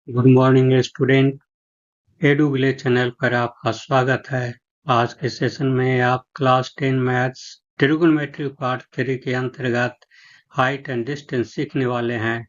Good morning student. Edu village channel पर आपका स्वागत है। आज के सेशन में आप क्लास 10 मैथ्स ट्रिगोनोमेट्री पार्ट 3 के अंतर्गत हाइट एंड डिस्टेंस सीखने वाले हैं।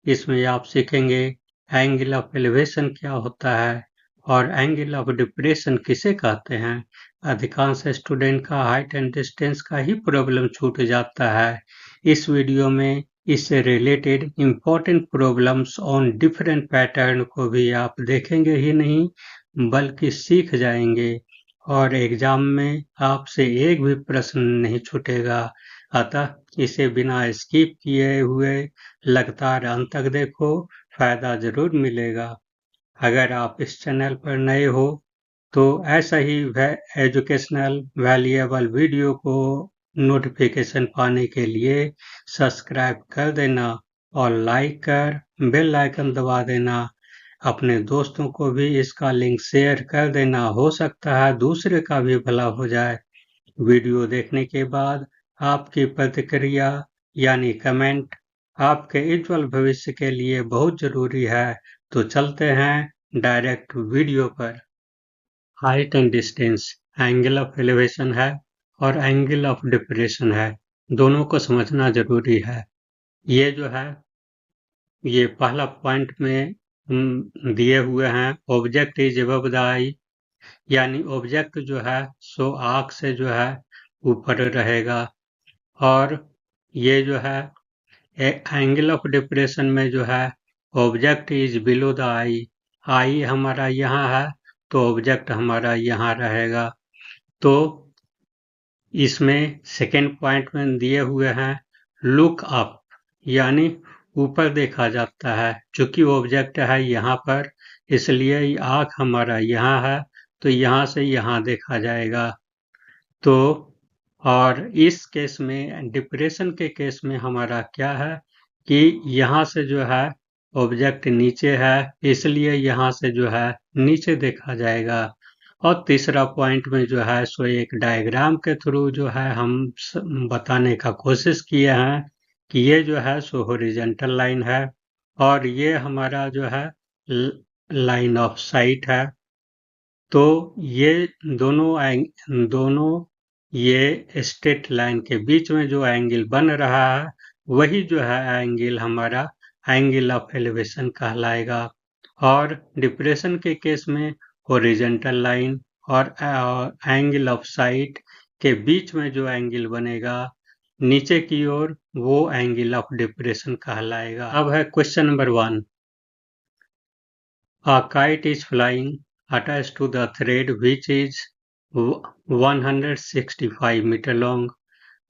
इसमें आप सीखेंगे एंगल ऑफ एलिवेशन क्या होता है और एंगल ऑफ डिप्रेशन किसे कहते हैं। अधिकांश स्टूडेंट का हाइट एंड डिस्टेंस का ही प्रॉब्लम छूट जाता है। इस वीडियो में इससे related important problems on different pattern को भी आप देखेंगे ही नहीं बल्कि सीख जाएंगे और एग्जाम में आपसे एक भी प्रश्न नहीं छूटेगा। अतः इसे बिना स्किप किए हुए लगातार अंत तक देखो, फायदा जरूर मिलेगा। अगर आप इस चैनल पर नए हो तो ऐसा ही एजुकेशनल वैल्यूएबल वीडियो को नोटिफिकेशन पाने के लिए सब्सक्राइब कर देना और लाइक कर बेल आइकन दबा देना। अपने दोस्तों को भी इसका लिंक शेयर कर देना, हो सकता है दूसरे का भी भला हो जाए। वीडियो देखने के बाद आपकी प्रतिक्रिया यानी कमेंट आपके उज्जवल भविष्य के लिए बहुत जरूरी है। तो चलते हैं डायरेक्ट वीडियो पर। Height and distance angle of elevation है और एंगल ऑफ डिप्रेशन है। दोनों को समझना जरूरी है। ये जो है ये पहला पॉइंट में दिए हुए हैं ऑब्जेक्ट इज अबव द आई, यानी ऑब्जेक्ट जो है सो आँख से जो है ऊपर रहेगा। और ये जो है एंगल ऑफ डिप्रेशन में जो है ऑब्जेक्ट इज बिलो द आई, आई हमारा यहाँ है तो ऑब्जेक्ट हमारा यहाँ रहेगा। तो इसमें सेकेंड पॉइंट में दिए हुए हैं लुक अप, यानी ऊपर देखा जाता है। चूंकि ऑब्जेक्ट है यहाँ पर इसलिए आँख हमारा यहाँ है तो यहाँ से यहाँ देखा जाएगा। तो और इस केस में डिप्रेशन के केस में हमारा क्या है कि यहाँ से जो है ऑब्जेक्ट नीचे है इसलिए यहाँ से जो है नीचे देखा जाएगा। और तीसरा पॉइंट में जो है सो एक डायग्राम के थ्रू जो है हम बताने का कोशिश किए हैं कि ये जो है सो हॉरिजॉन्टल लाइन है और ये हमारा जो है लाइन ऑफ साइट है। तो ये दोनों ये स्ट्रेट लाइन के बीच में जो एंगल बन रहा है वही जो है एंगल हमारा एंगल ऑफ एलिवेशन कहलाएगा। और डिप्रेशन के केस में हॉरिजॉन्टल लाइन और एंगल ऑफ साइट के बीच में जो एंगल बनेगा नीचे की ओर वो एंगल ऑफ डिप्रेशन कहलाएगा। अब है question number 1। A kite is flying attached to the thread which is 165 meter long.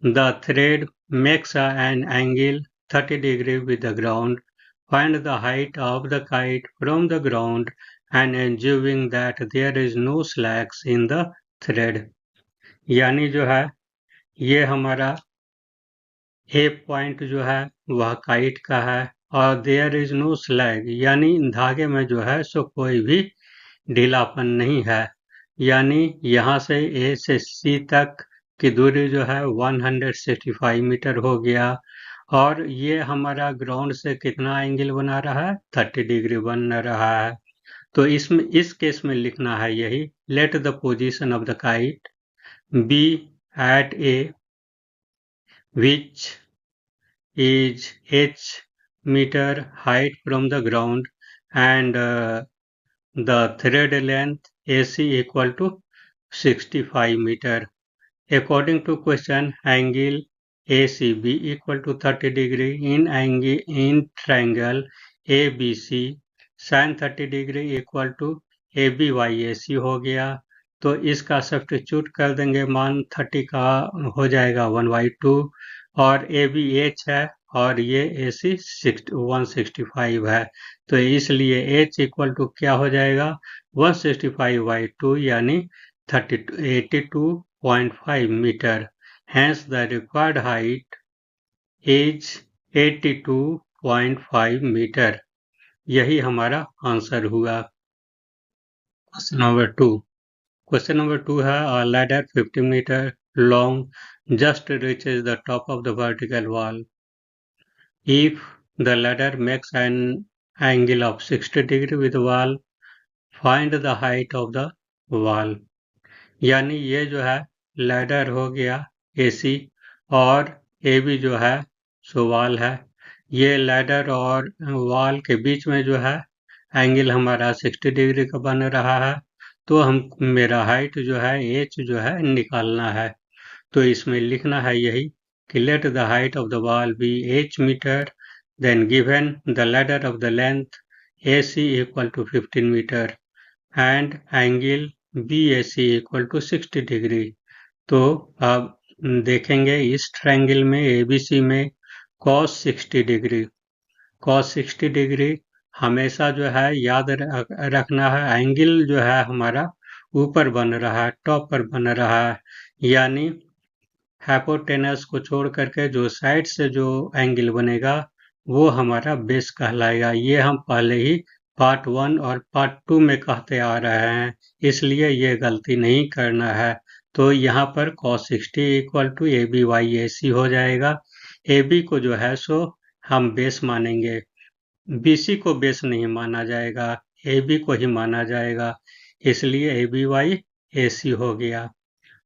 The thread makes an angle 30 degrees with the ground. Find the height of the kite from the ground and assuming that there is no slacks in the thread. यानी जो है ये हमारा ए point जो है वह kite का है और देयर इज नो स्लैग, यानी धागे में जो है सो कोई भी ढीलापन नहीं है। यानी यहाँ से ए से सी तक की दूरी जो है 165 मीटर हो गया और ये हमारा ग्राउंड से कितना एंगल बना रहा है 30 डिग्री बन रहा है। तो इसमें इस केस में लिखना है यही, let the position of the kite be at A which is h meter height from the ground and the thread length AC equal to 65 meter. According to question, angle ACB equal to 30 degree in triangle ABC, sin 30 degree equal to ABYAC हो गया। तो इसका substitute कर देंगे, मान 30 का हो जाएगा 1/2 और ABH है और ये AC 165 है। तो इसलिए H इक्वल टू क्या हो जाएगा 165/2 यानी 82.5 metre. Hence the required height is 82.5 metre. यही हमारा आंसर हुआ। Question number 2। क्वेश्चन नंबर 2 है a ladder 50 meter long just reaches the top of the vertical wall. If the ladder makes an angle of 60 degree with wall, find the height of the wall। यानी ये जो है ladder हो गया AC और AB जो है सो wall है। ये लैडर और वॉल के बीच में जो है एंगल हमारा 60 डिग्री का बन रहा है, तो हम मेरा हाइट जो है H जो है निकालना है। तो इसमें लिखना है यही कि let the height of the wall be h meter, then given the ladder of the length AC equal to 15 meter and angle BAC equal to 60 degree। तो अब देखेंगे इस ट्रायंगल में ABC में cos 60 डिग्री, cos 60 डिग्री हमेशा जो है याद रखना है, एंगल जो है हमारा ऊपर बन रहा है, टॉप पर बन रहा है, यानी हाइपोटेनस को छोड़ करके जो साइड से जो एंगल बनेगा वो हमारा बेस कहलाएगा। ये हम पहले ही पार्ट 1 और पार्ट 2 में कहते आ रहे हैं, इसलिए ये गलती नहीं करना है। तो यहाँ पर cos 60 इक्वल टू ABYAC हो जाएगा। AB को जो है सो हम बेस मानेंगे, BC को बेस नहीं माना जाएगा, AB को ही माना जाएगा, इसलिए ABYAC हो गया।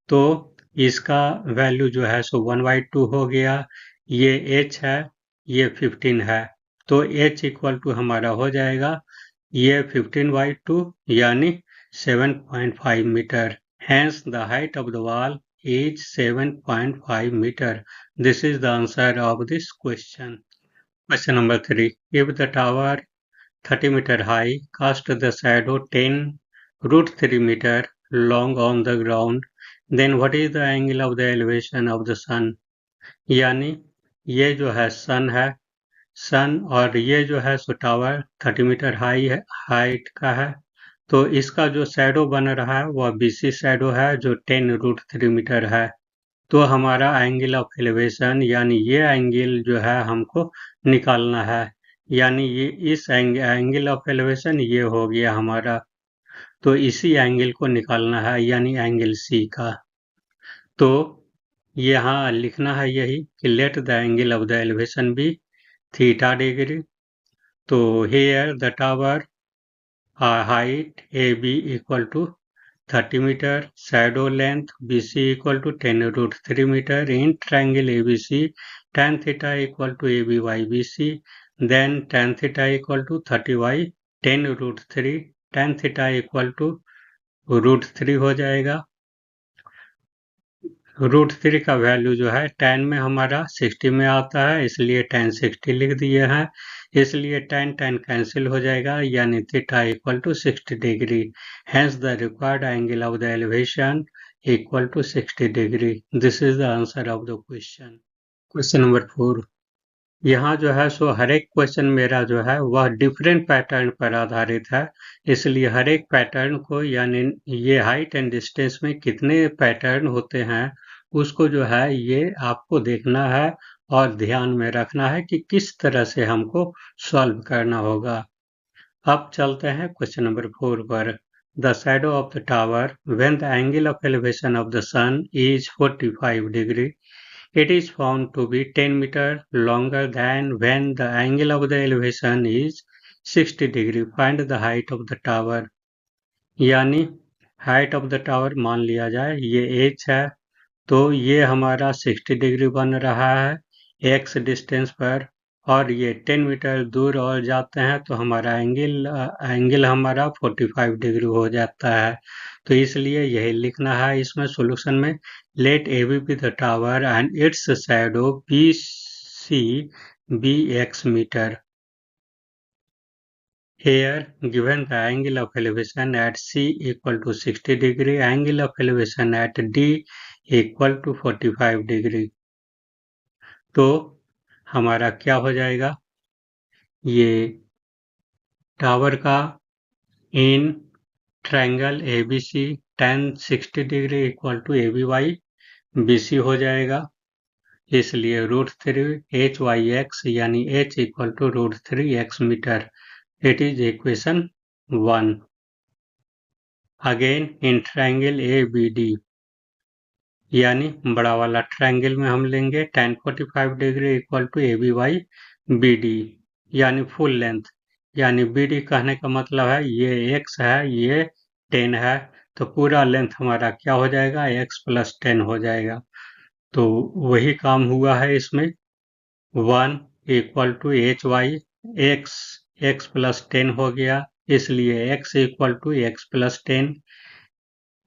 तो इसका वैल्यू जो है सो 1/2 हो गया। ये h है, ये 15 है, तो h इक्वल टू हमारा हो जाएगा ये 15/2 यानी 7.5 metre. Hence the height of the wall is 7.5 meter. This is the answer of this question. Question number 3. If the tower 30 meter high cast the shadow 10 root 3 meter long on the ground, then what is the angle of the elevation of the sun? यानी ये जो है सन है, सन और ये जो है सो tower 30 metre height का है, तो इसका जो शैडो बन रहा है वह BC शैडो है जो 10 रूट 3 मीटर है। तो हमारा एंगल ऑफ एलिवेशन यानी ये एंगल जो है हमको निकालना है, यानी ये इस एंगल ऑफ एलिवेशन ये हो गया हमारा, तो इसी एंगल को निकालना है यानी एंगल C का। तो यहाँ लिखना है यही कि let the angle of the elevation be theta degree. तो here the tower height AB equal to 30 meter, shadow length BC equal to 10 root 3 meter in triangle ABC, tan theta equal to AB by BC, then tan theta equal to 30 by 10 root 3, tan theta equal to root 3 हो जाएगा। Root 3 का value जो है tan में हमारा 60 में आता है, इसलिए tan 60 लिख दिए हैं, इसलिए tan कैंसिल हो जाएगा यानी theta equal to 60 degree. Hence the required angle of the elevation equal to 60 degree. This is the answer of the question. Question number 4। यहाँ जो है सो हर एक क्वेश्चन मेरा जो है वह डिफरेंट पैटर्न पर आधारित है, इसलिए हर एक पैटर्न को यानी ये हाइट एंड डिस्टेंस में कितने पैटर्न होते हैं उसको जो है ये आपको देखना है और ध्यान में रखना है कि किस तरह से हमको सॉल्व करना होगा। अब चलते हैं क्वेश्चन नंबर 4 पर। The shadow of the tower when the angle of elevation of the sun is 45 degree, it is found to be 10 meter longer than when the angle of the elevation is 60 degree. Find the height of the tower। यानी height of the tower मान लिया जाए ये h है, तो ये हमारा 60 degree बन रहा है x डिस्टेंस पर, और ये 10 मीटर दूर और जाते हैं तो हमारा एंगल हमारा 45 डिग्री हो जाता है। तो इसलिए यही लिखना है इसमें सॉल्यूशन में, let AB be the tower and its shadow BC be x metre. Here, given the angle of elevation at C equal to 60 degree, angle of elevation at D equal to 45 degree। तो हमारा क्या हो जाएगा, ये tower का in triangle ABC tan 60 degree equal to AB by BC हो जाएगा, इसलिए √3 HYX यानी H equal to √3x metre. It is equation 1। Again in triangle ABD यानी बड़ा वाला ट्रायंगल में हम लेंगे tan 45 degree equal to AB by BD यानी फुल लेंथ, यानी BD कहने का मतलब है ये x है, ये 10 है, तो पूरा लेंथ हमारा क्या हो जाएगा, x + 10 हो जाएगा। तो वही काम हुआ है इसमें। 1 = hy, x + 10 हो गया, इसलिए x = x + 10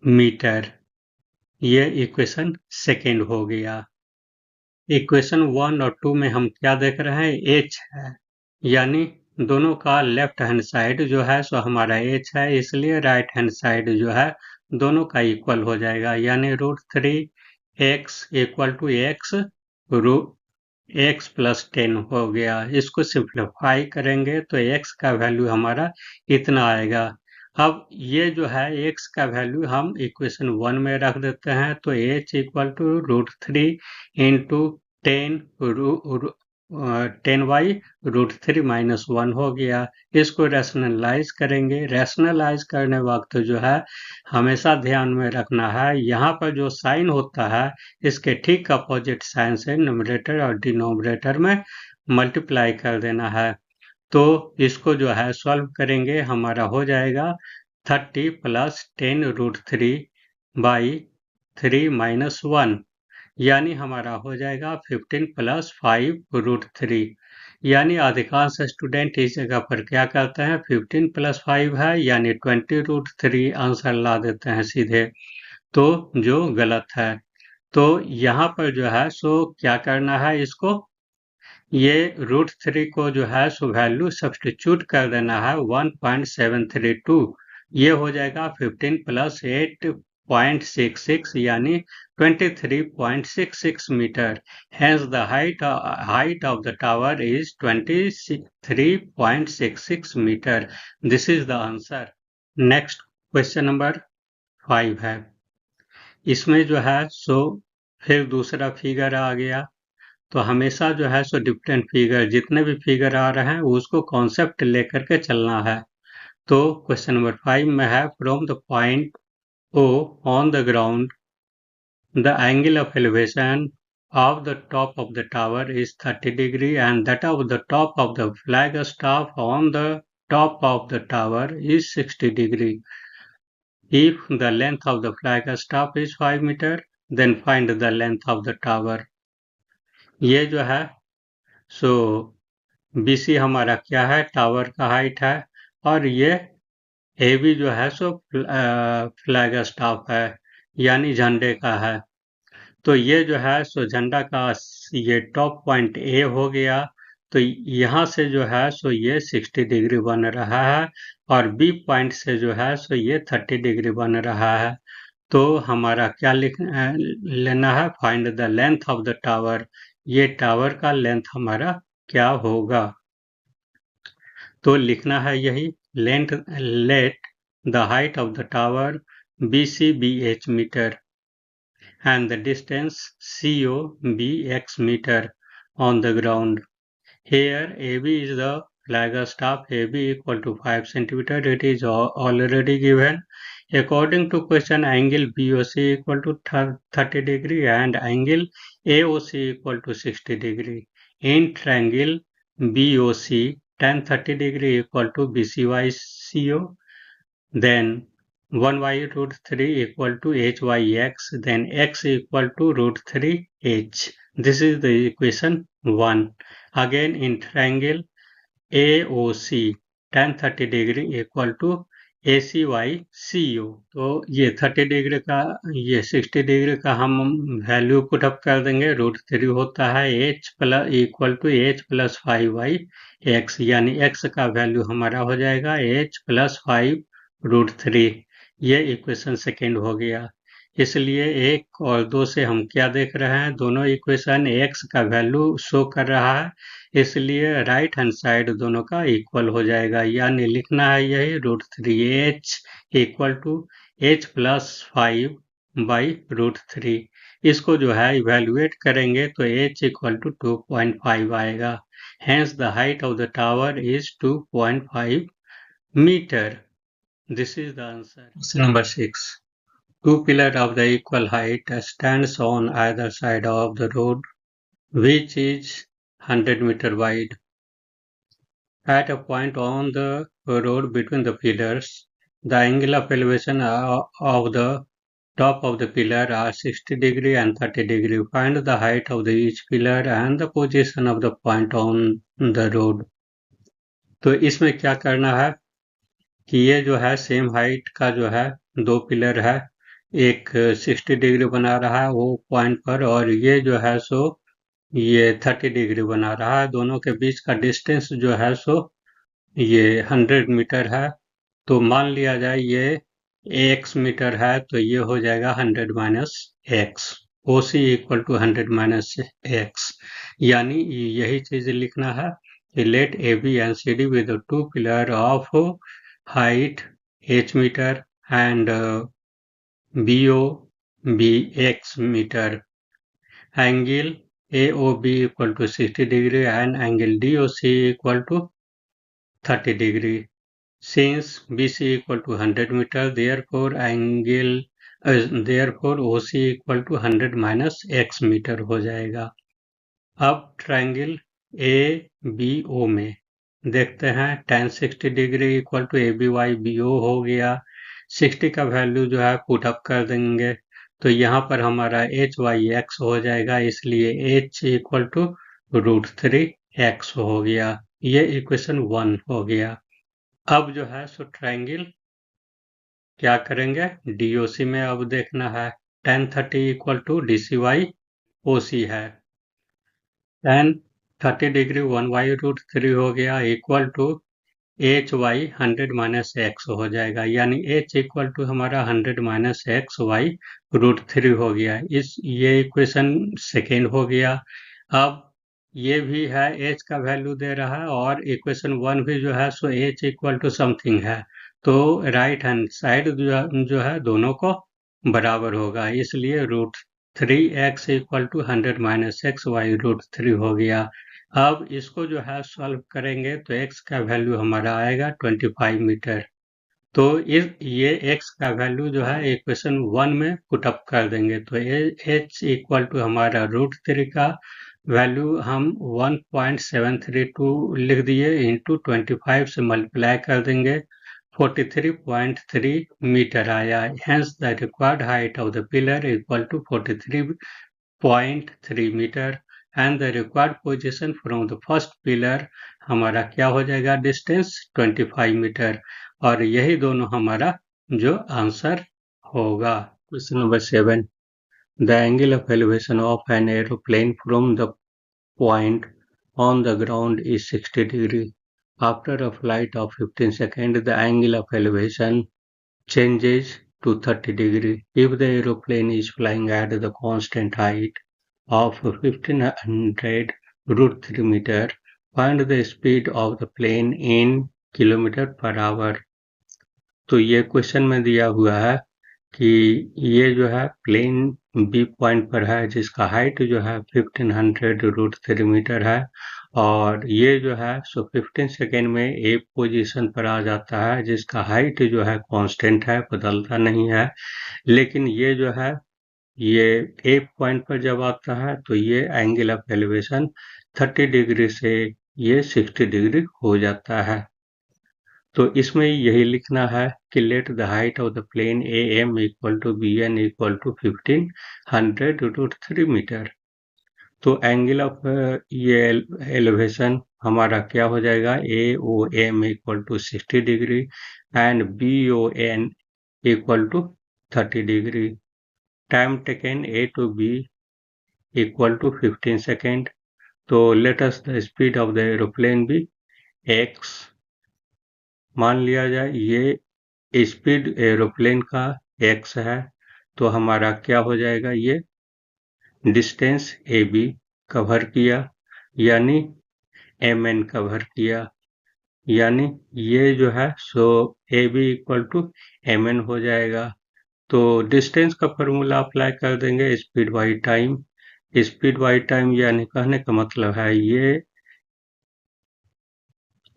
मीटर। ये इक्वेशन सेकेंड हो गया। इक्वेशन 1 और 2 में हम क्या देख रहे हैं, h है, यानी दोनों का लेफ्ट हैंड साइड जो है सो हमारा h है, इसलिए राइट हैंड साइड जो है दोनों का इक्वल हो जाएगा, यानी √3x = x + 10 हो गया। इसको सिंप्लीफाई करेंगे तो x का वैल्यू हमारा इतना आएगा। अब ये जो है x का वैल्यू हम इक्वेशन 1 में रख देते हैं, तो h = √3 × 10/√3 - 1 हो गया। इसको रैशनलाइज करेंगे। रैशनलाइज करने वक्त जो है हमेशा ध्यान में रखना है, यहाँ पर जो साइन होता है इसके ठीक अपोजिट साइन से न्यूमरेटर और डिनोमिनेटर में मल्टीप्लाई कर देना है। तो इसको जो है सॉल्व करेंगे, हमारा हो जाएगा 30 + 10√3/3 - 1, यानी हमारा हो जाएगा 15 + 5√3। यानी अधिकांश स्टूडेंट इस जगह पर क्या करते हैं, 15 + 5 है यानी 20√3 आंसर ला देते हैं सीधे, तो जो गलत है। तो यहाँ पर जो है सो क्या करना है, इसको ये √3 को जो है सो वैल्यू सब्स्टिट्यूट कर देना है 1.732। ये हो जाएगा 15 + 8.66 यानी 23.66 metre. Hence the height of the tower is 23.66 metre. This is the answer. Next question number 5 है। इसमें जो है सो फिर दूसरा फिगर आ गया, तो हमेशा जो है सो डिफरेंट फिगर, जितने भी फिगर आ रहे हैं उसको कॉन्सेप्ट लेकर के चलना है। तो क्वेश्चन नंबर 5 में है, from the point O on the ground the angle of elevation of the top of the tower is 30 degree and that of the top of the flag staff on the top of the tower is 60 degree. If the length of the flag staff is 5 meter, then find the length of the tower. ये जो है सो BC हमारा क्या है, tower का height है, और ये AB जो है सो फ्लैग स्टाफ है, यानी झंडे का है। तो ये जो है सो झंडा का ये टॉप पॉइंट A हो गया, तो यहाँ से जो है सो ये 60 डिग्री बन रहा है, और B पॉइंट से जो है सो ये 30 डिग्री बन रहा है। तो हमारा क्या लेना है, find the length of the tower. ये टावर का लेंथ हमारा क्या होगा, तो लिखना है यही, let the height of the tower BC be h metre and the distance CO be x meter on the ground. Here AB is the flag staff, AB = 5 cm. It is already given. According to question, angle BOC = 30 degree and angle AOC = 60 degree. In triangle BOC, tan 30 degree = BCY CO. Then 1/√3 = HYX, then x = √3h. This is the equation 1. Again in triangle AOC, tan 30 degree = ACY/CO. तो ये 30 degree का, ये 60 degree का हम value put up कर देंगे, √3 होता है h = h + 5/x, यानी x का वैल्यू हमारा हो जाएगा h + 5√3। ये इक्वेशन सेकेंड हो गया। इसलिए 1 और 2 से हम क्या देख रहे हैं, दोनों इक्वेशन x का वैल्यू शो कर रहा है, इसलिए राइट हैंड साइड दोनों का इक्वल हो जाएगा, यानी लिखना है यही, √3h = h + 5/√3। इसको जो है इवेल्युएट करेंगे तो h = 2.5 आएगा। Hence the height of the tower is 2.5 meter. This is the answer. Question number 6. Two pillars of the equal height stands on either side of the road, which is 100 meter wide. At a point on the road between the pillars, the angle of elevation of the top of the pillar are 60 degree and 30 degree. Find the height of the each pillar and the position of the point on the road. तो इसमें क्या करना है कि ये जो है same height का जो है दो पिलर है, एक 60 डिग्री बना रहा है वो पॉइंट पर, और ये जो है सो ये 30 डिग्री बना रहा है। दोनों के बीच का डिस्टेंस जो है सो ये 100 मीटर है। तो मान लिया जाए ये x मीटर है, तो ये हो जाएगा 100 minus x, O C equal to 100 minus x. यानी यही चीज लिखना है कि let A B and C D with two pillar of height h meter and BO be x meter. Angle AOB equal to 60 degree and angle DOC equal to 30 degree. Since BC equal to 100 meter, therefore OC equal to 100 minus x meter हो जाएगा। अब triangle ABO में देखते हैं tan 60 degree equal to ABY-BO हो गया। 60 का value जो है पुट अप कर देंगे, तो यहाँ पर हमारा HYX हो जाएगा, इसलिए H इक्वल टू √3x हो गया। ये इक्वेशन 1 हो गया। अब जो है सो ट्रायंगल क्या करेंगे, DOC में अब देखना है। tan 30 इक्वल टू DCY-OC है। tan 30 डिग्री 1/√3 हो गया equal to HY 100 minus x हो जाएगा, यानी H इक्वल टू हमारा 100 माइनस एक्स वाई √3 हो गया। ये इक्वेशन सेकेंड हो गया। अब ये भी है H का वैल्यू दे रहा है, और इक्वेशन 1 भी जो है सो H इक्वल टू समथिंग है, तो राइट हैंड साइड जो है दोनों को बराबर होगा, इसलिए √3x equal to 100 minus x by √3 हो गया। अब इसको जो है सॉल्व करेंगे तो x का वैल्यू हमारा आएगा 25 मीटर। तो ये x का वैल्यू जो है इक्वेशन 1 में पुट अप कर देंगे, तो h इक्वल टू हमारा √3 का वैल्यू हम 1.732 लिख दिए, इंटू 25 से मल्टीप्लाई कर देंगे, 43.3 मीटर आया। Hence the required height of the pillar equal to 43.3 metre and the required position from the first pillar हमारा क्या हो जाएगा, डिस्टेंस 25 मीटर, और यही दोनों हमारा जो आंसर होगा। Question number 7, the angle of elevation of an aeroplane from the point on the ground is 60 degree. After a flight of 15 seconds, the angle of elevation changes to 30 degree. If the aeroplane is flying at the constant height of 1500 √3 meter, find the speed of the plane in kilometre per our. तो ये question में दिया हुआ है कि ये जो है प्लेन बी पॉइंट पर है, जिसका हाइट जो है 1500 √3 मीटर है, और ये जो है सो 15 सेकेंड में ए पोजीशन पर आ जाता है, जिसका हाइट जो है कांस्टेंट है, बदलता नहीं है। लेकिन ये जो है ये ए पॉइंट पर जब आता है तो ये एंगल ऑफ एलिवेशन 30 डिग्री से ये 60 डिग्री हो जाता है। तो इसमें यही लिखना है कि let the height of the plane A M equal to B N equal to 1500 √3 meter. तो एंगल ऑफ ये एलिवेशन हमारा क्या हो जाएगा, A O M equal to 60 degree and B O N equal to 30 degree. Time taken A to B equal to 15 second. तो let us the speed of the aeroplane be X. मान लिया जाए ये speed aeroplane का x है, तो हमारा क्या हो जाएगा, ये डिस्टेंस ए बी कवर किया, यानी mn कवर किया, यानी ये जो है so A B equal to mn हो जाएगा। तो डिस्टेंस का फॉर्मूला अप्लाई कर देंगे, speed by time. Speed by time यानी कहने का मतलब है ये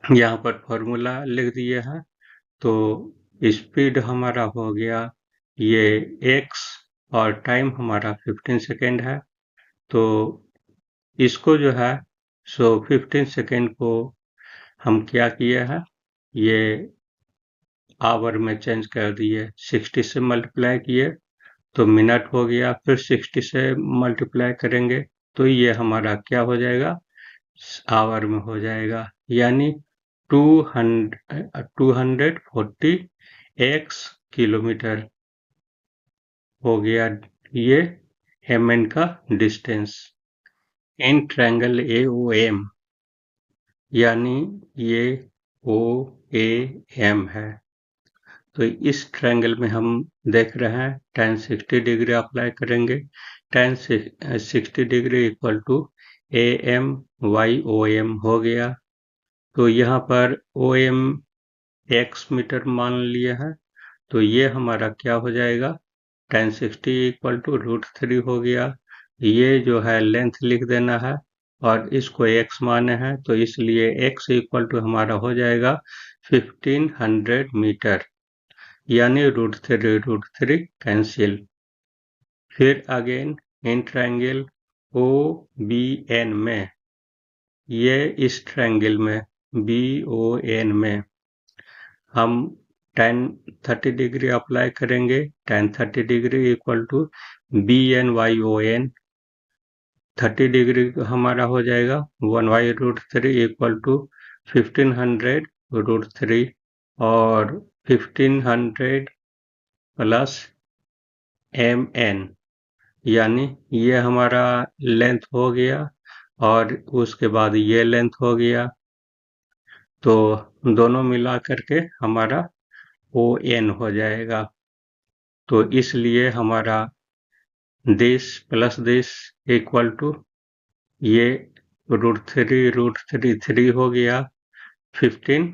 यहाँ पर फॉर्मूला लिख दिए हैं। तो स्पीड हमारा हो गया ये x और टाइम हमारा 15 सेकेंड है। तो इसको जो है सो 15 सेकेंड को हम क्या किए हैं, ये आवर में चेंज कर दिए, 60 से मल्टीप्लाई किए तो मिनट हो गया, फिर 60 से मल्टीप्लाई करेंगे तो ये हमारा क्या हो जाएगा, आवर में हो जाएगा, यानी 240 एक्स किलोमीटर हो गया ये एम का डिस्टेंस इन ट्रायंगल AOM, यानी ये OAM है। तो इस ट्रायंगल में हम देख रहे हैं tan 60 डिग्री अप्लाई करेंगे, tan 60 degree equal to AMYOM हो गया। तो यहाँ पर OM x मीटर मान लिया है, तो ये हमारा क्या हो जाएगा, tan 60 इक्वल टू √3 हो गया। ये जो है लेंथ लिख देना है और इसको x माने हैं, तो इसलिए x इक्वल टू हमारा हो जाएगा 1500 मीटर, यानी √3 कैंसिल। फिर अगेन इन ट्रायंगल OBN में, ये इस ट्रायंगल में BON में हम tan 30 डिग्री अप्लाई करेंगे, tan 30 degree equal to BNYON, 30 degree हमारा हो जाएगा 1/√3 इक्वल टू 1500√3 और 1500 प्लस MN, यानी ये हमारा लेंथ हो गया और उसके बाद ये लेंथ हो गया, तो दोनों मिला करके हमारा ON हो जाएगा। तो इसलिए हमारा this plus this equal to ये √3 3 हो गया, 15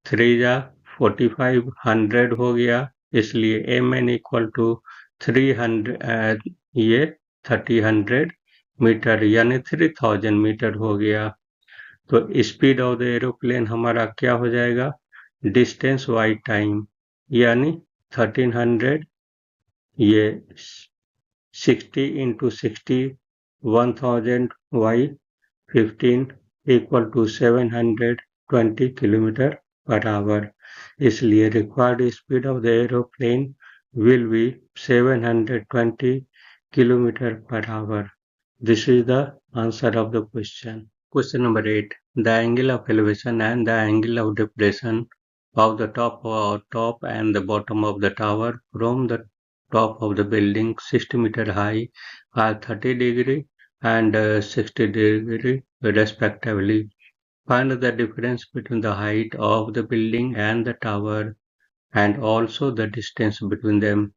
3 जा 4500 हो गया, इसलिए MN इक्वल टू 300 ये 300 मीटर यानी 3000 मीटर हो गया। तो स्पीड ऑफ द एरोप्लेन हमारा क्या हो जाएगा, डिस्टेंस बाई टाइम, यानी 1300 ये 60 into 60 1000 by 15 equal to 720 kilometre per hour, इसलिए required speed of the aeroplane will be 720 kilometer per hour. This is the answer of the question. Question number 8. The angle of elevation and the angle of depression of the top and the bottom of the tower from the top of the building 60 meter high are 30 degree and 60 degree respectively. Find the difference between the height of the building and the tower and also the distance between them.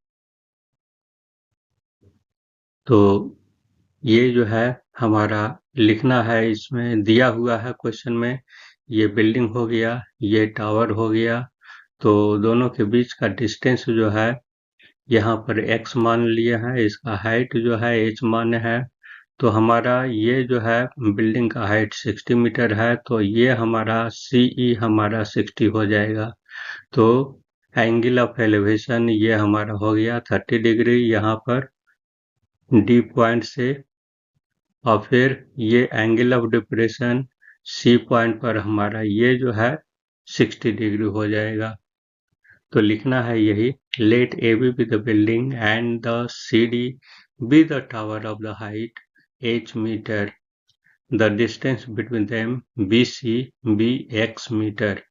तो ये जो है हमारा लिखना है, इसमें दिया हुआ है क्वेश्चन में, ये बिल्डिंग हो गया, ये टावर हो गया, तो दोनों के बीच का डिस्टेंस जो है यहाँ पर x मान लिया है, इसका हाइट जो है h मान है, तो हमारा ये जो है बिल्डिंग का हाइट 60 मीटर है, तो ये हमारा CE हमारा 60 हो जाएगा। तो एंगल ऑफ एलिवेशन ये हमारा हो गया 30 डिग्री यहाँ पर D पॉइंट से, और फिर ये angle of depression C point पर हमारा ये जो है 60 डिग्री हो जाएगा। तो लिखना है यही, let AB be the building and the CD be the tower of the height h metre, the distance between them BC be x metre,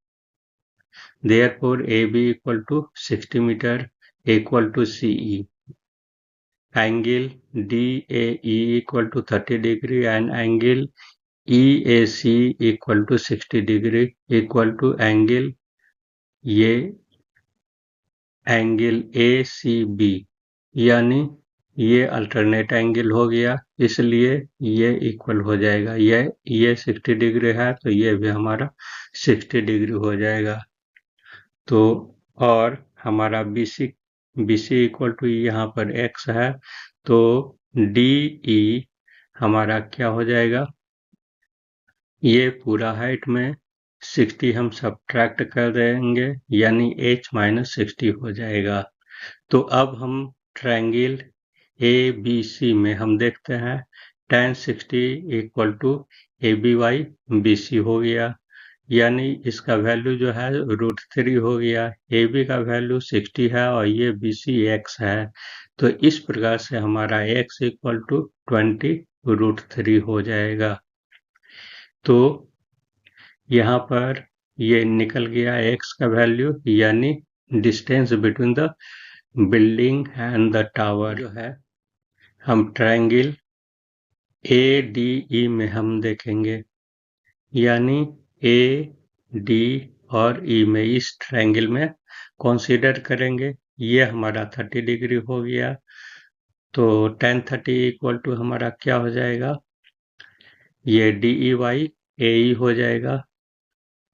therefore AB equal to 60 meter equal to CE. Angle DAE equal to 30 degree and angle EAC equal to 60 degree equal to angle ये angle ACB, यानी ये alternate angle हो गया, इसलिए ये equal हो जाएगा, ये 60 डिग्री है तो ये भी हमारा 60 डिग्री हो जाएगा। तो और हमारा BC इक्वल टू यहाँ पर x है, तो DE हमारा क्या हो जाएगा, ये पूरा हाइट में 60 हम सब्ट्रैक्ट कर देंगे, यानी h माइनस 60 हो जाएगा। तो अब हम ट्रायंगल ABC में हम देखते हैं tan 60 equal to AB by BC हो गया, यानी इसका वैल्यू जो है √3 हो गया। ए बी का वैल्यू 60 है और ये बी सी एक्स है। तो इस प्रकार से हमारा x इक्वल टू 20√3 हो जाएगा। तो यहाँ पर ये निकल गया x का वैल्यू, यानी distance between the building and the tower जो है हम ट्रायंगल ADE में हम देखेंगे, यानी AD और E में इस ट्रायंगल में कंसीडर करेंगे। ये हमारा 30 डिग्री हो गया। तो tan 30 इक्वल टू हमारा क्या हो जाएगा, ये DE/AE हो जाएगा।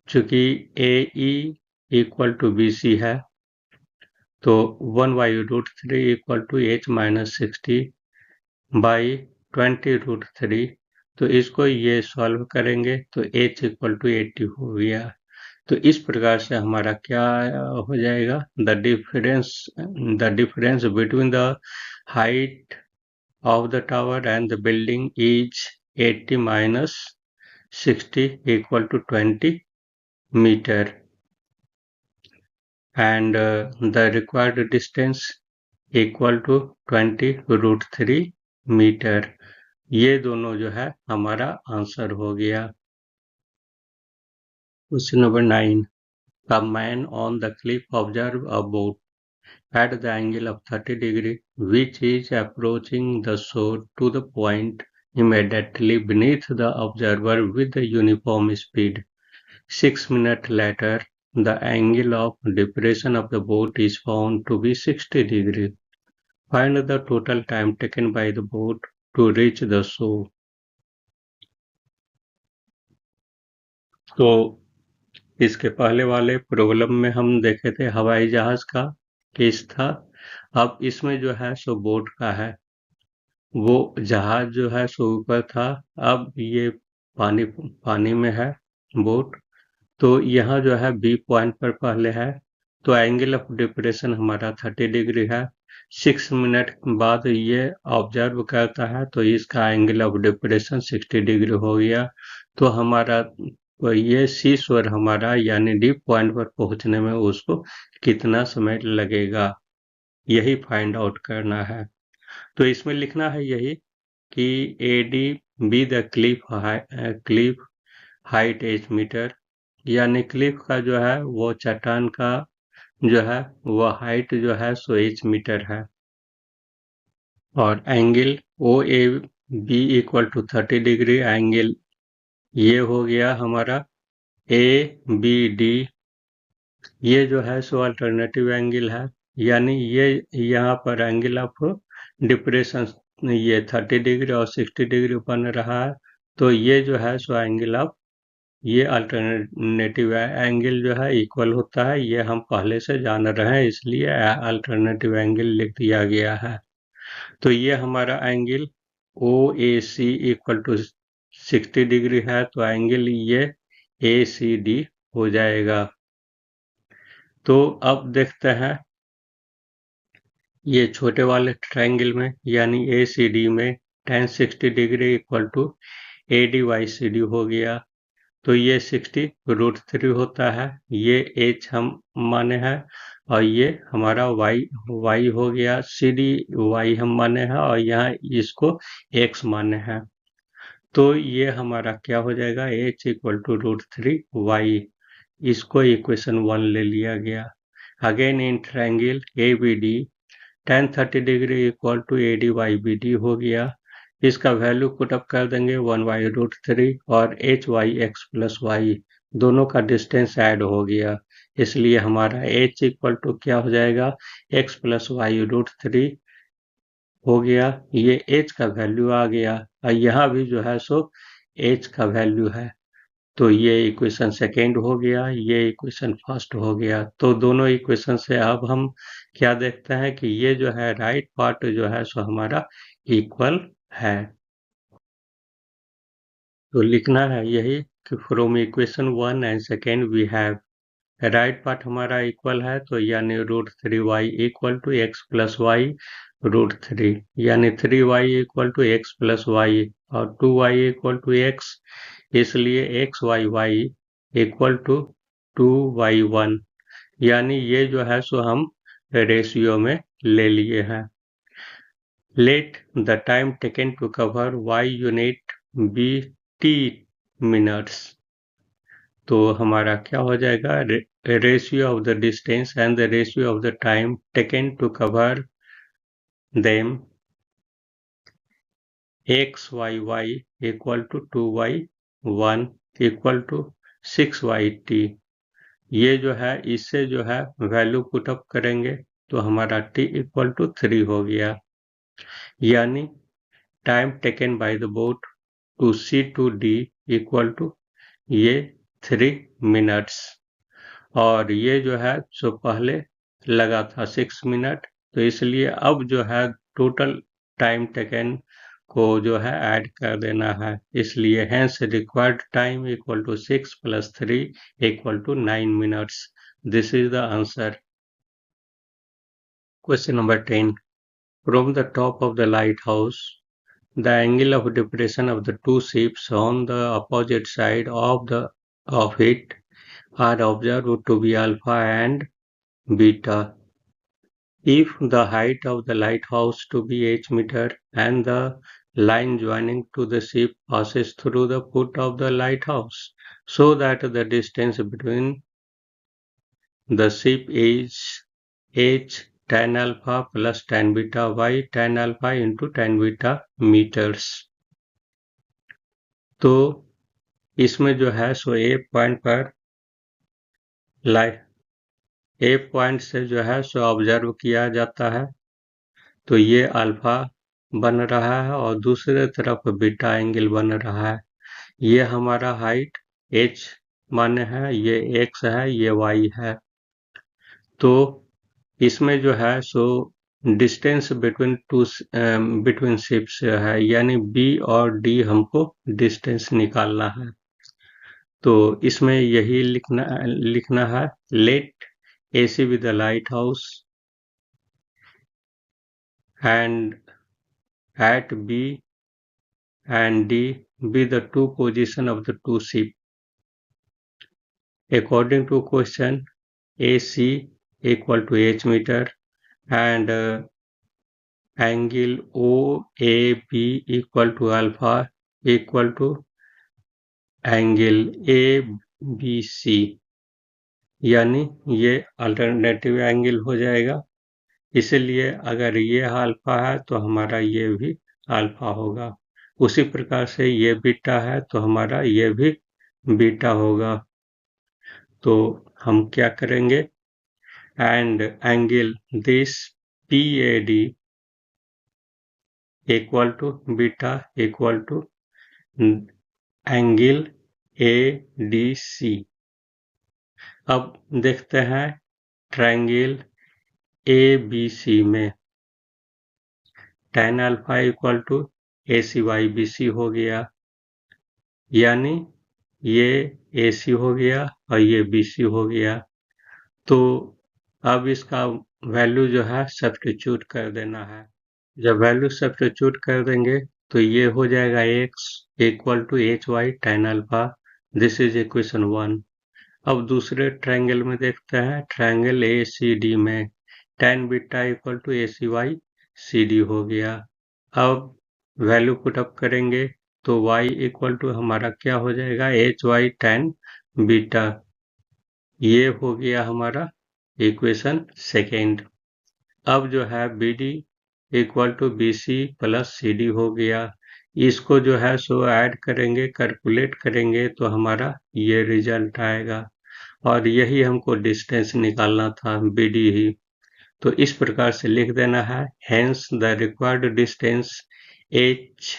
चूंकि AE इक्वल टू BC है, तो 1/√3 इक्वल टू H-60 बाई 20√3। तो इसको ये सॉल्व करेंगे तो H इक्वल टू 80 हो गया। तो इस प्रकार से हमारा क्या हो जाएगा, the difference between the height of the tower and the building is 80 minus 60 equal to 20 meter, and the required distance equal to 20√3 metre. ये दोनों जो है हमारा आंसर हो गया। Question number 9, a man on the cliff observe a boat at the angle of 30 degree which is approaching the shore to the point immediately beneath the observer with a uniform speed. 6 minutes later, the angle of depression of the boat is found to be 60 degrees. Find the total time taken by the boat to reach the shore. तो इसके पहले वाले problem में हम देखे थे हवाई जहाज का केस था। अब इसमें जो है सो बोट का है। वो जहाज जो है सो ऊपर था, अब ये पानी में है बोट। तो यहाँ जो है बी पॉइंट पर पहले है, तो एंगल ऑफ डिप्रेशन हमारा 30 डिग्री है। 6 मिनट बाद ये ऑब्जर्व करता है, तो इसका एंगल ऑफ डिप्रेशन 60 डिग्री हो गया। तो हमारा ये सी शोर हमारा यानी डी पॉइंट पर पहुंचने में उसको कितना समय लगेगा, यही फाइंड आउट करना है। तो इसमें लिखना है यही कि AD be the cliff height H metre, यानी क्लिफ का जो है वो चट्टान का जो है वो हाइट जो है सो H मीटर है। और angle OAB equal to 30 degree angle ये हो गया हमारा ABD। ये जो है सो अल्टरनेटिव एंगल है, यानी ये यहाँ पर एंगल ऑफ डिप्रेशन ये 30 डिग्री और 60 डिग्री बन रहा है। तो ये जो है सो एंगल ऑफ ये अल्टरनेटिव एंगल जो है इक्वल होता है, ये हम पहले से जान रहे हैं, इसलिए अल्टरनेटिव एंगल लिख दिया गया है। तो ये हमारा angle OAC equal to 60 degree है, तो एंगल ये ACD हो जाएगा। तो अब देखते हैं ये छोटे वाले ट्रायंगल में, यानी ACD में tan 60 degree equal to AD/CD हो गया। तो ये 60√3 होता है, ये H हम माने हैं, और ये हमारा y हो गया, CD y हम माने हैं, और यहाँ इसको x माने हैं। तो ये हमारा क्या हो जाएगा, H इक्वल टू √3y। इसको इक्वेशन 1 ले लिया गया। Again in triangle ABD tan 30 degree equal to AD/BD हो गया। इसका वैल्यू पुटअप कर देंगे 1/√3 और HYX प्लस y दोनों का डिस्टेंस ऐड हो गया, इसलिए हमारा H इक्वल टू क्या हो जाएगा, x प्लस y√3 हो गया। ये H का वैल्यू आ गया, और यहाँ भी जो है सो H का वैल्यू है। तो ये इक्वेशन सेकेंड हो गया, ये इक्वेशन फर्स्ट हो गया। तो दोनों इक्वेशन से अब हम क्या देखते हैं कि ये जो है राइट पार्ट जो है सो हमारा इक्वल है। तो लिखना है यही कि from equation 1 and second we have right part हमारा इक्वल है, तो यानी √3y equal to x plus y √3, यानी 3y equal to x plus y और 2y इक्वल टू x, इसलिए x y y equal to 2/1, यानी ये जो है सो हम रेशियो में ले लिए हैं। Let the time taken to cover y unit be t minutes. तो हमारा क्या हो जाएगा, ratio of the distance and the ratio of the time taken to cover them x/y equal to 2/1 equal to 6/t। ये जो है इससे जो है वैल्यू पुटअप करेंगे तो हमारा t इक्वल टू 3 हो गया, यानी time taken by the boat to C to D equal to ये 3 मिनट्स। और ये जो है सो पहले लगा था 6 मिनट, तो इसलिए अब जो है टोटल टाइम टेकन को जो है ऐड कर देना है, इसलिए hence required time equal to 6 + 3 equal to 9 minutes. This is the answer. Question number 10, from the top of the lighthouse the angle of depression of the two ships on the opposite side of it are observed to be alpha and beta. If the height of the lighthouse to be h meter and the line joining to the ship passes through the foot of the lighthouse, so that the distance between the ship is h tan alpha plus tan beta by tan alpha into tan beta meters. तो इसमें जो है so ए point से जो है so observe किया जाता है, तो ये अल्फा बन रहा है और दूसरे तरफ बीटा एंगल बन रहा है। ये हमारा हाइट h माने है, ये x है, ये y है। तो इसमें जो है सो डिस्टेंस बिटवीन शिप्स है, यानी B और D हमको डिस्टेंस निकालना है। तो इसमें यही लिखना है, late AC with the lighthouse and at B and D be the two position of the two ship. According to question, AC equal to h meter and angle OAB equal to alpha equal to angle ABC, यानी ये alternative angle हो जाएगा। इसलिए अगर ये alpha है तो हमारा ये भी अल्फा होगा, उसी प्रकार से ये बीटा है तो हमारा ये भी बीटा होगा। तो हम क्या करेंगे, and angle this PAD equal to beta equal to angle ADC। अब देखते हैं ट्रायंगल ABC में tan alpha equal to ACYBC हो गया, यानी ये AC हो गया और ये BC हो गया। तो अब इसका वैल्यू जो है सब्स्टिट्यूट कर देना है। जब वैल्यू सब्स्टिट्यूट कर देंगे तो ये हो जाएगा x equal to HY tan alpha. This is equation 1। अब दूसरे ट्रायंगल में देखते हैं, ट्रायंगल ACD में tan beta equal to ACY CD हो गया। अब वैल्यू पुटअप करेंगे तो y इक्वल टू हमारा क्या हो जाएगा, HY tan बीटा। ये हो गया हमारा इक्वेशन सेकेंड। अब जो है BD equal to BC plus CD हो गया। इसको जो है सो ऐड करेंगे, कैलकुलेट करेंगे तो हमारा ये रिजल्ट आएगा, और यही हमको डिस्टेंस निकालना था, BD ही। तो इस प्रकार से लिख देना है, hence the required distance h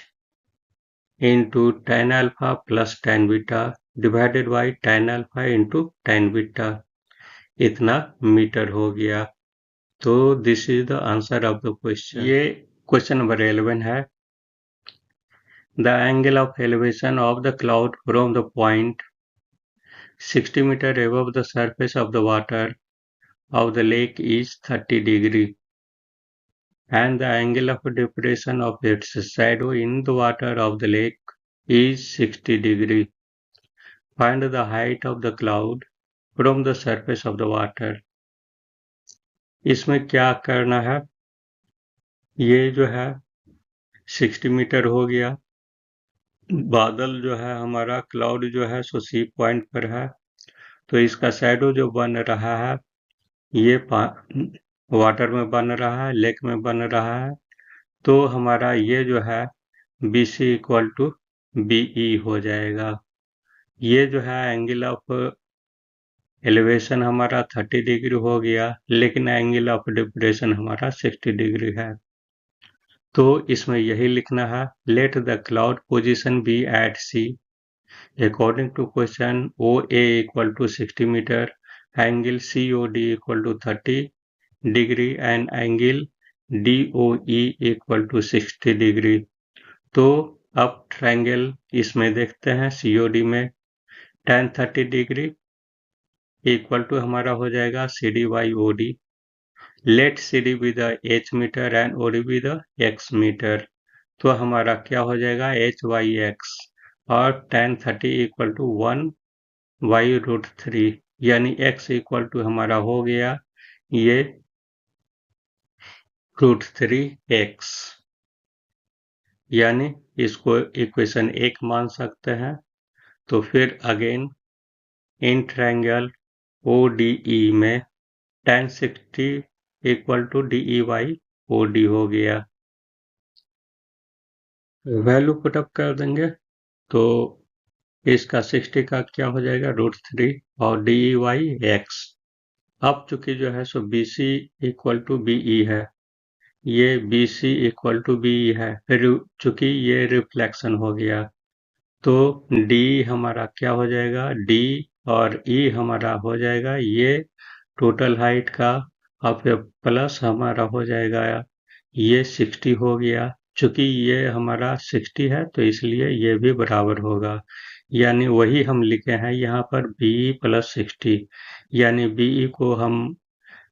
into tan alpha plus tan beta divided by tan alpha into tan beta, इतना मीटर हो गया। तो this is the answer of the question. ये क्वेश्चन नंबर 11 है। The angle of elevation of the cloud from the point 60 meter above the surface of the water of the lake is 30 degree and the angle of depression of its shadow in the water of the lake is 60 degree. Find the height of the cloud from the surface of the water. इसमें क्या करना है, ये जो है 60 metre हो गया। बादल जो है हमारा, क्लाउड जो है सो सी पॉइंट पर है, तो इसका शैडो जो बन रहा है ये वाटर में बन रहा है, लेक में बन रहा है। तो हमारा ये जो है B C equal to B E हो जाएगा। ये जो है एंगल ऑफ एलिवेशन हमारा 30 डिग्री हो गया, लेकिन एंगल ऑफ डिप्रेशन हमारा 60 डिग्री है। तो इसमें यही लिखना है, let the cloud position be at C according to question OA equal to 60 meter, angle COD equal to 30 degree and angle DOE equal to 60 degree। तो अब ट्रायंगल इसमें देखते हैं, COD में tan 30 डिग्री इक्वल टू हमारा हो जाएगा CD by OD। लेट CD be the H metre and OD be the X metre. तो हमारा क्या हो जाएगा H by X, और tan 30 equal to 1 by root 3, यानी x इक्वल टू हमारा हो गया ये √3x, यानी इसको इक्वेशन 1 मान सकते हैं। तो फिर अगेन इन ट्रायंगल ODE में tan 60 equal to DE by OD हो गया। वैल्यू पुटअप कर देंगे तो इसका 60 का क्या हो जाएगा √3 और DE बाई x। अब चूंकि जो है सो BC इक्वल टू BE है, ये BC इक्वल टू BE है, फिर चूंकि ये रिफ्लेक्शन हो गया तो D हमारा क्या हो जाएगा, D और E हमारा हो जाएगा ये टोटल हाइट का, और फिर प्लस हमारा हो जाएगा ये 60 हो गया। चूंकि ये हमारा 60 है तो इसलिए ये भी बराबर होगा, यानी वही हम लिखे हैं यहाँ पर BE प्लस 60, यानी BE को हम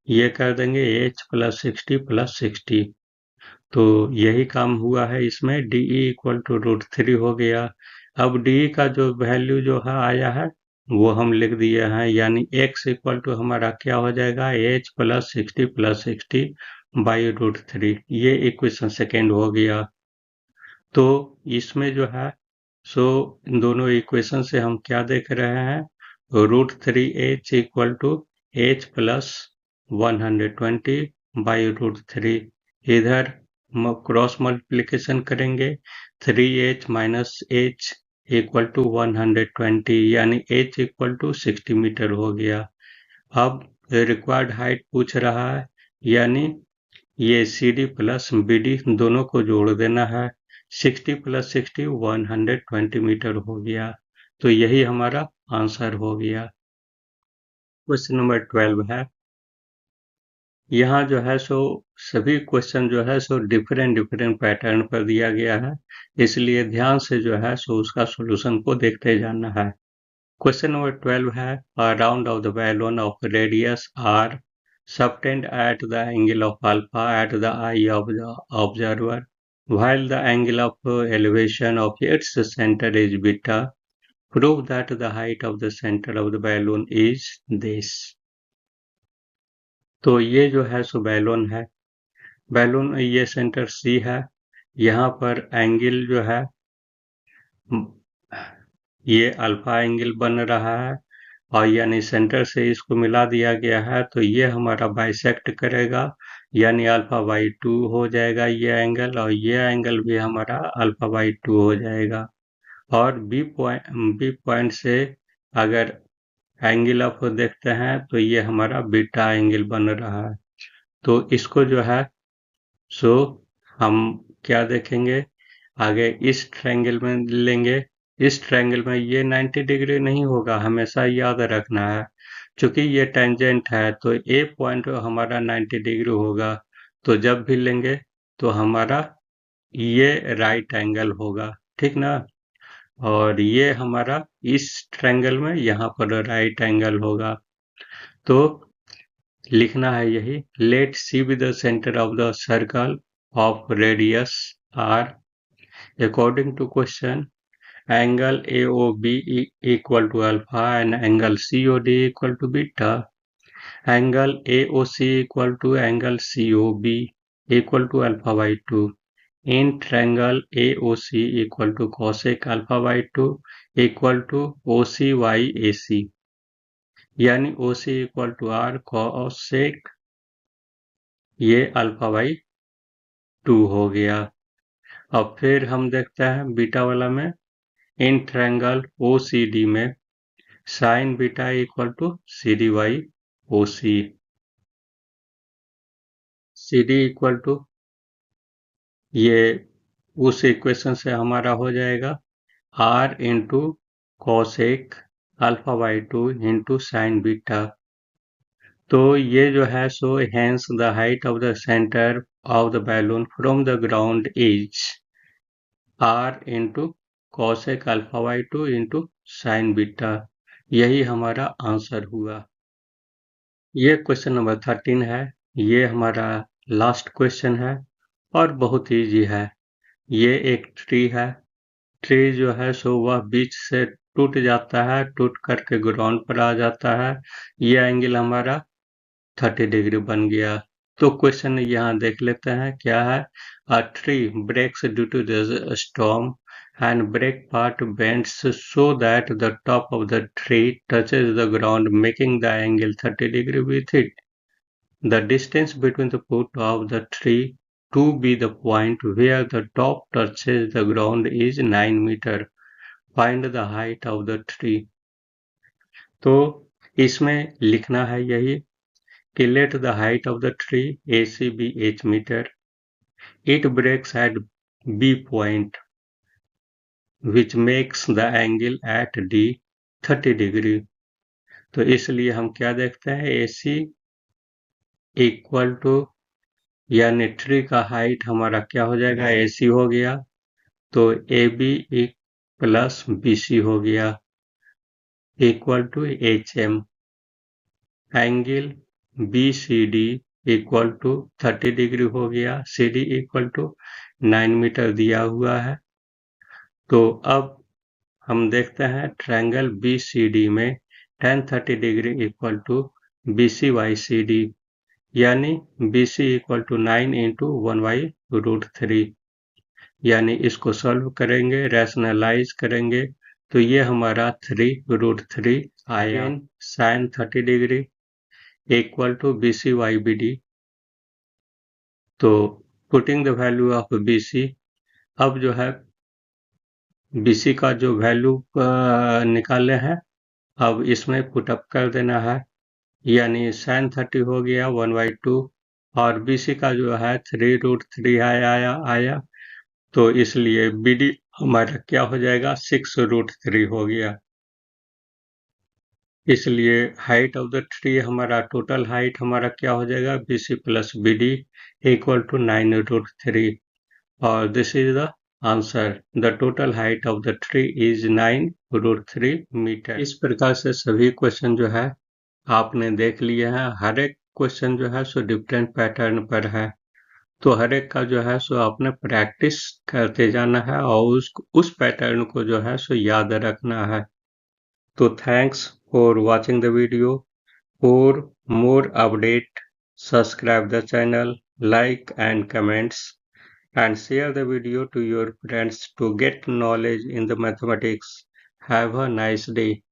ये कर देंगे H प्लस 60 प्लस 60। तो यही काम हुआ है इसमें, DE इक्वल टू √3 हो गया। अब DE का जो वैल्यू जो है आया है वो हम लिख दिए हैं, यानी x इक्वल टू हमारा क्या हो जाएगा H प्लस 60 बाई √3। ये इक्वेशन सेकेंड हो गया। तो इसमें जो है सो इन दोनों इक्वेशन से हम क्या देख रहे हैं, √3h equal to h plus 120 by √3। इधर क्रॉस मल्टीप्लिकेशन करेंगे, 3h minus h equal to 120, यानी h इक्वल टू 60 मीटर हो गया। अब रिक्वायर्ड हाइट पूछ रहा है, यानी ये CD प्लस BD दोनों को जोड़ देना है। 60 प्लस 60 120 मीटर हो गया। तो यही हमारा आंसर हो गया। क्वेश्चन नंबर 12 है, यहाँ जो है सो सभी क्वेश्चन जो है सो डिफरेंट पैटर्न पर दिया गया है, इसलिए ध्यान से जो है सो उसका सॉल्यूशन को देखते जाना है। क्वेश्चन नंबर 12 है, अ round of the balloon of radius r subtend at the angle of alpha at the eye of the observer while the angle of elevation of its center is beta. Prove that the height of the center of the balloon is this। तो ये जो है सो balloon है, balloon ये centre C है, यहाँ पर angle जो है ये अल्फा एंगल बन रहा है, और यानी सेंटर से इसको मिला दिया गया है, तो ये हमारा बाइसेक्ट करेगा, यानी अल्फा बाई 2 हो जाएगा ये एंगल, और ये एंगल भी हमारा अल्फा बाई 2 हो जाएगा। और बी पॉइंट से अगर एंगल ऑफ देखते हैं तो ये हमारा बीटा एंगल बन रहा है। तो इसको जो है सो हम क्या देखेंगे, आगे इस ट्रायंगल में लेंगे। इस ट्रायंगल में ये 90 डिग्री नहीं होगा, हमेशा याद रखना है, क्योंकि ये टेंजेंट है तो ए पॉइंट हमारा 90 डिग्री होगा। तो जब भी लेंगे तो हमारा ये राइट एंगल होगा, ठीक ना। और ये हमारा इस ट्रायंगल में यहाँ पर राइट एंगल होगा। तो लिखना है यही, let C be the centre of the circle of radius r according to question angle AOB equal to alpha and angle COD equal to beta. Angle AOC equal to angle COB equal to alpha by 2. In triangle AOC equal to cosec alpha by 2 equal to OC by AC. यानी OC equal to R cosec ये alpha by 2 हो गया। अब फिर हम देखते हैं beta वाला में, इन ट्रायंगल OCD में sine beta equal to CD by OC। CD equal to ये उस इक्वेशन से हमारा हो जाएगा R into cosec alpha by 2 into sine beta. तो ये जो है so hence the height of the centre of the balloon from the ground is R into cosec alpha by 2 into sine beta. यही हमारा आंसर हुआ। ये question number 13 है। ये हमारा लास्ट क्वेश्चन है और बहुत ईजी है। ये एक ट्री है। ट्री जो है सो वह बीच से टूट जाता है, टूट करके ग्राउंड पर आ जाता है। ये एंगल हमारा 30 डिग्री बन गया। तो क्वेश्चन यहाँ देख लेते हैं क्या है। A tree breaks due to the storm and break part bends so that the top of the tree touches the ground, making the angle 30 degree with it. The distance between the foot of the tree to be the point where the top touches the ground is 9 meter. Find the height of the tree. तो इसमें लिखना है यही कि let the height of the tree AC be h meter. It breaks at B point, which makes the angle at D 30 degree. तो इसलिए हम क्या देखते हैं, AC इक्वल टू यानी ट्री का हाइट हमारा क्या हो जाएगा, AC हो गया। तो AB प्लस BC हो गया equal to HM। Angle BCD equal to 30 degree हो गया। CD इक्वल टू 9 मीटर दिया हुआ है। तो अब हम देखते हैं ट्रायंगल BCD में tan 30 degree equal to BC by CD, यानी BC equal to 9 into 1 by root 3। यानी इसको सॉल्व करेंगे, रैशनलाइज करेंगे तो ये हमारा 3 रूट 3 आया। Sine 30 degree equal to BC by BD। तो putting the value of BC, अब जो है BC का जो वैल्यू निकाले हैं, अब इसमें पुटअप कर देना है। यानी साइन 30 हो गया 1/2 और BC का जो है 3 रूट 3 आया। तो इसलिए BD हमारा क्या हो जाएगा, 6 रूट 3 हो गया। इसलिए हाइट ऑफ द ट्री हमारा, टोटल हाइट हमारा क्या हो जाएगा, BC plus BD equal to 9 root 3। और this is the answer. The total height of the tree is 9 root 3 metre. इस प्रकार से सभी क्वेश्चन जो है आपने देख लिए हैं। हर एक क्वेश्चन जो है सो डिफरेंट पैटर्न पर है। तो हर एक का जो है सो आपने प्रैक्टिस करते जाना है और उस पैटर्न को जो है सो याद रखना है। तो thanks for watching the video. For more update subscribe the channel, like and comments, and share the video to your friends to get knowledge in the mathematics. Have a nice day.